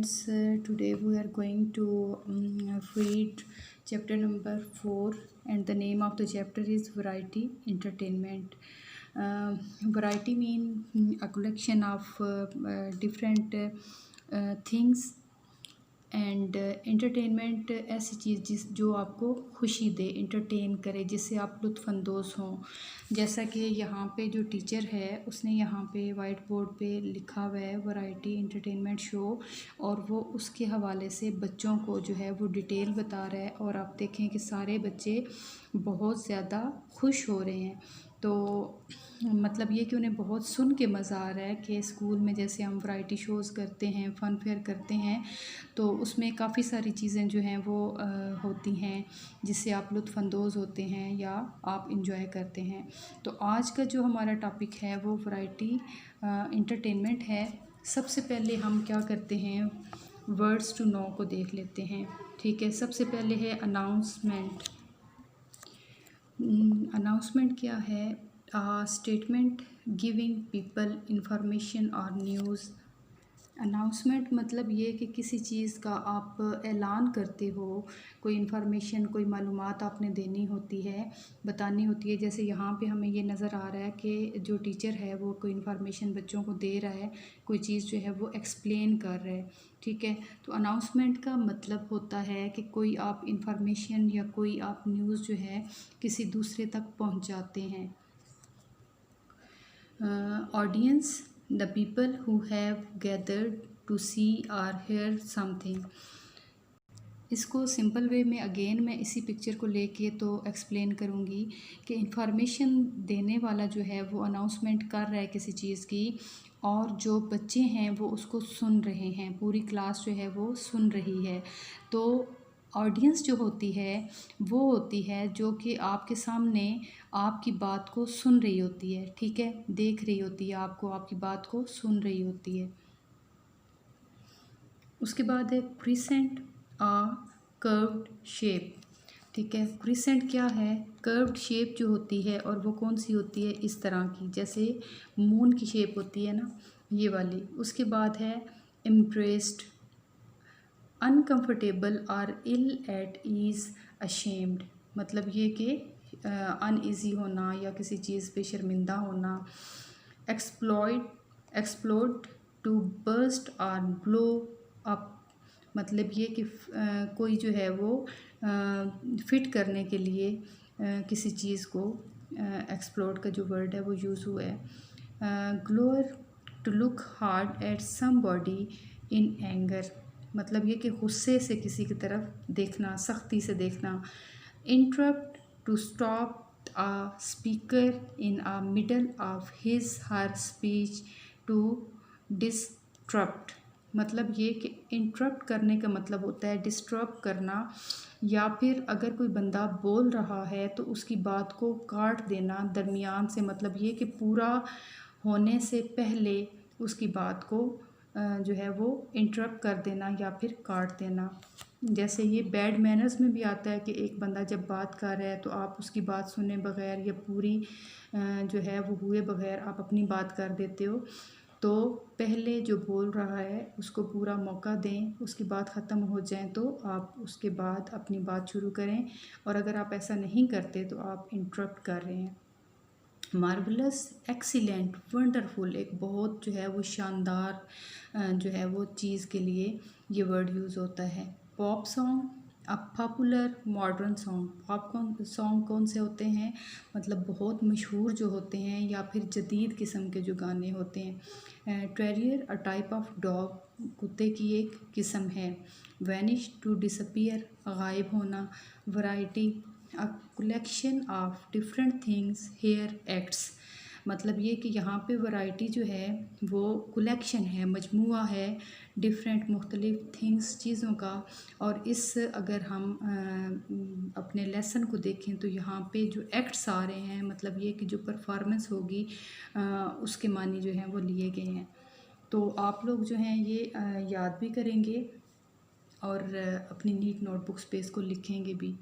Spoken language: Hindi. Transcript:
students, today we are going to read chapter number 4, and the name of the chapter is Variety Entertainment. Variety mean a collection of different things, and entertainment ऐसी चीज़ जो आपको खुशी दे, इंटरटेन करे, जिससे आप लुत्फ़अंदोज़ हों। जैसा कि यहाँ पे जो टीचर है उसने यहाँ पे वाइट बोर्ड पे लिखा हुआ है वैरायटी एंटरटेनमेंट शो, और वो उसके हवाले से बच्चों को जो है वो डिटेल बता रहा है। और आप देखें कि सारे बच्चे बहुत ज़्यादा खुश हो रहे हैं। तो मतलब ये कि उन्हें बहुत सुन के मज़ा आ रहा है कि स्कूल में जैसे हम वैरायटी शोज़ करते हैं, फ़न फेयर करते हैं, तो उसमें काफ़ी सारी चीज़ें जो हैं वो होती हैं जिससे आप लुत्फ़अंदोज़ होते हैं या आप इंजॉय करते हैं। तो आज का जो हमारा टॉपिक है वो वैरायटी एंटरटेनमेंट है। सबसे पहले हम क्या करते हैं, वर्ड्स टू नो को देख लेते हैं। ठीक है, सबसे पहले है अनाउंसमेंट। अनाउंसमेंट क्या है? स्टेटमेंट गिविंग पीपल इंफॉर्मेशन और न्यूज़। अनाउंसमेंट मतलब ये कि किसी चीज़ का आप ऐलान करते हो, कोई इन्फॉर्मेशन, कोई मालूमात आपने देनी होती है, बतानी होती है। जैसे यहाँ पे हमें ये नज़र आ रहा है कि जो टीचर है वो कोई इन्फॉर्मेशन बच्चों को दे रहा है, कोई चीज़ जो है वो एक्सप्लेन कर रहा है। ठीक है, तो अनाउंसमेंट का मतलब होता है कि कोई आप इन्फॉर्मेशन या कोई आप न्यूज़ जो है किसी दूसरे तक पहुँचाते हैं। Audience, the people who have gathered to see or hear something। इसको सिंपल वे में अगेन मैं इसी पिक्चर को लेके तो एक्सप्लेन करूँगी कि इंफॉर्मेशन देने वाला जो है वो अनाउंसमेंट कर रहा है किसी चीज़ की, और जो बच्चे हैं वो उसको सुन रहे हैं, पूरी क्लास जो है वो सुन रही है। तो ऑडियंस जो होती है वो होती है जो कि आपके सामने आपकी बात को सुन रही होती है। ठीक है, देख रही होती है आपको, आपकी बात को सुन रही होती है। उसके बाद है क्रिसेंट, कर्व्ड शेप। ठीक है, क्रिसेंट क्या है? कर्व्ड शेप जो होती है, और वो कौन सी होती है? इस तरह की, जैसे मून की शेप होती है ना, ये वाली। उसके बाद है एम्ब्रेस्ड, अनकंफर्टेबल और इल एट ईज़, अशेम्ड। मतलब ये कि अनईज़ी होना या किसी चीज़ पे शर्मिंदा होना। एक्सप्लोड, टू बर्स्ट और ब्लो अप। मतलब ये कि कोई जो है वो फिट करने के लिए किसी चीज़ को, एक्सप्लोड का जो वर्ड है वो यूज़ हुआ है। Glower, to look hard at somebody in anger. मतलब ये कि गुस्से से किसी की तरफ देखना, सख्ती से देखना। Interrupt, to stop a speaker in a middle of his her speech, to disrupt। मतलब ये कि इंटरप्ट करने का मतलब होता है डिस्टर्ब करना, या फिर अगर कोई बंदा बोल रहा है तो उसकी बात को काट देना दरमियान से। मतलब ये कि पूरा होने से पहले उसकी बात को जो है वो इंटरप्ट कर देना या फिर काट देना। जैसे ये बैड मैनर्स में भी आता है कि एक बंदा जब बात कर रहा है तो आप उसकी बात सुने बगैर या पूरी जो है वो हुए बगैर आप अपनी बात कर देते हो। तो पहले जो बोल रहा है उसको पूरा मौका दें, उसकी बात ख़त्म हो जाए तो आप उसके बाद अपनी बात शुरू करें, और अगर आप ऐसा नहीं करते तो आप इंटरप्ट कर रहे हैं। मार्वलस, एक्सीलेंट, वंडरफुल, एक बहुत जो है वो शानदार जो है वो चीज़ के लिए ये वर्ड यूज़ होता है। Pop song, a popular modern song. Pop song कौन से होते हैं? मतलब बहुत मशहूर जो होते हैं या फिर जदीद किस्म के जो गाने होते हैं। Terrier, a type of dog, कुत्ते की एक किस्म है। वैनिश, टू डिसअपीयर, गायब होना। Variety, a collection of different things हेयर एक्ट्स। मतलब ये कि यहाँ पे वैरायटी जो है वो कलेक्शन है, मजमुआ है डिफरेंट मुख्तलिफ थिंग्स, चीज़ों का। और इस अगर हम अपने लेसन को देखें तो यहाँ पे जो एक्ट्स आ रहे हैं, मतलब ये कि जो परफॉर्मेंस होगी उसके मानी जो हैं वो लिए गए हैं। तो आप लोग जो हैं ये याद भी करेंगे और अपनी नीट नोटबुक्स पे इसको लिखेंगे भी।